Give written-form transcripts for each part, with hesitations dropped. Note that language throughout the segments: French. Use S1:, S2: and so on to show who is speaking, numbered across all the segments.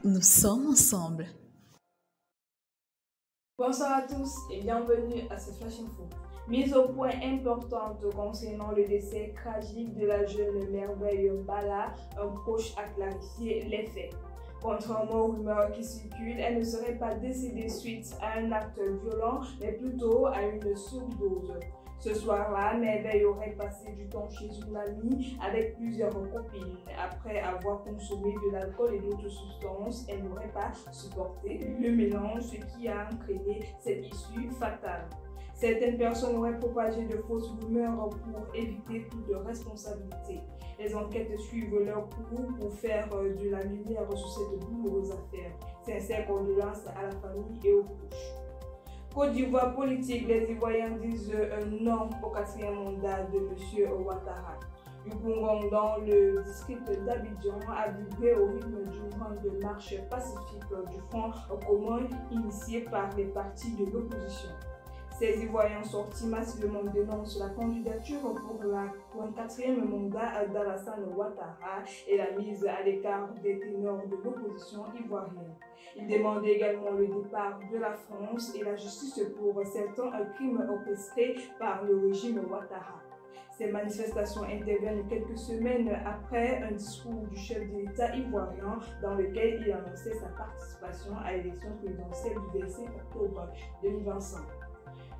S1: nous sommes ensemble.
S2: Bonsoir à tous et bienvenue à ce Flash Info. Mise au point importante concernant le décès tragique de la jeune merveille Bala, un proche a clarifié les faits. Contrairement aux rumeurs qui circulent, elle ne serait pas décédée suite à un acte violent, mais plutôt à une surdose. Ce soir-là, Merveille aurait passé du temps chez une amie avec plusieurs copines. Après avoir consommé de l'alcool et d'autres substances, elle n'aurait pas supporté le mélange, ce qui a entraîné cette issue fatale. Certaines personnes auraient propagé de fausses rumeurs pour éviter toute responsabilité. Les enquêtes suivent leur cours pour faire de la lumière sur cette douloureuse affaire. Sincères condoléances à la famille et aux proches. Côte d'Ivoire politique, les Ivoiriens disent non au 4e mandat de M. Ouattara. Yukungong, dans le district d'Abidjan, a vibré au rythme d'une grande marche pacifique du Front commun initiée par les partis de l'opposition. Ces Ivoiriens sortis massivement dénoncent la candidature pour un 4e mandat d'Alassane Ouattara et la mise à l'écart des ténors de l'opposition ivoirienne. Ils demandent également le départ de la France et la justice pour certains crimes orchestrés par le régime Ouattara. Ces manifestations interviennent quelques semaines après un discours du chef de l'État ivoirien dans lequel il annonçait sa participation à l'élection présidentielle du 25 octobre 2025.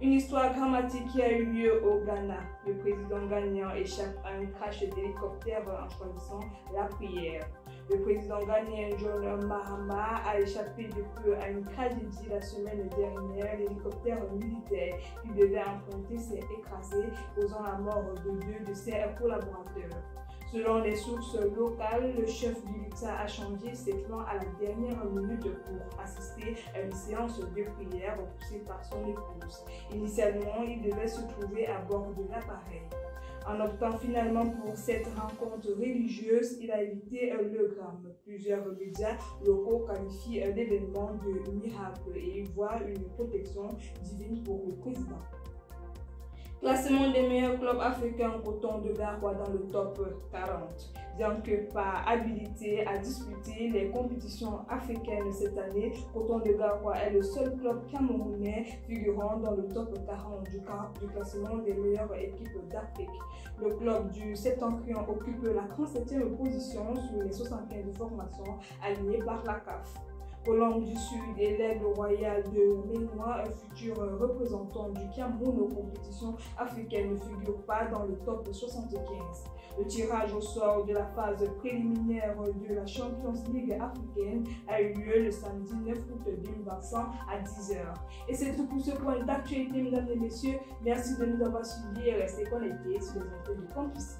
S2: Une histoire dramatique qui a eu lieu au Ghana. Le président ghanéen échappe à un crash d'hélicoptère en choisissant la prière. Le président ghanéen John Mahama a échappé de peu à une tragédie la semaine dernière. L'hélicoptère militaire qui devait emprunter s'est écrasé, causant la mort de 2 de ses collaborateurs. Selon les sources locales, le chef de l'État a changé ses plans à la dernière minute pour assister à une séance de prière poussée par son épouse. Initialement, il devait se trouver à bord de l'appareil. En optant finalement pour cette rencontre religieuse, il a évité le drame. Plusieurs médias locaux qualifient l'événement de miracle et y voient une protection divine pour le président. Classement des meilleurs clubs africains, Coton de Garoua dans le top 40. Bien que pas habilité à disputer les compétitions africaines cette année, Coton de Garoua est le seul club camerounais figurant dans le top 40 du classement des meilleures équipes d'Afrique. Le club du Septentrion occupe la 37e position sur les 75 formations alignées par la CAF. Colombe du Sud et l'Aigle royal de Ménois, un futur représentant du Cameroun aux compétitions africaines, ne figure pas dans le top 75. Le tirage au sort de la phase préliminaire de la Champions League africaine a eu lieu le samedi 9 août 2025 à 10h. Et c'est tout pour ce point d'actualité, mesdames et messieurs. Merci de nous avoir suivis et restez connectés sur les antennes de Campus.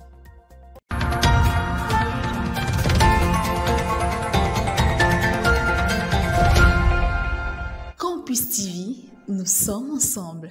S1: Campus TV, nous sommes ensemble.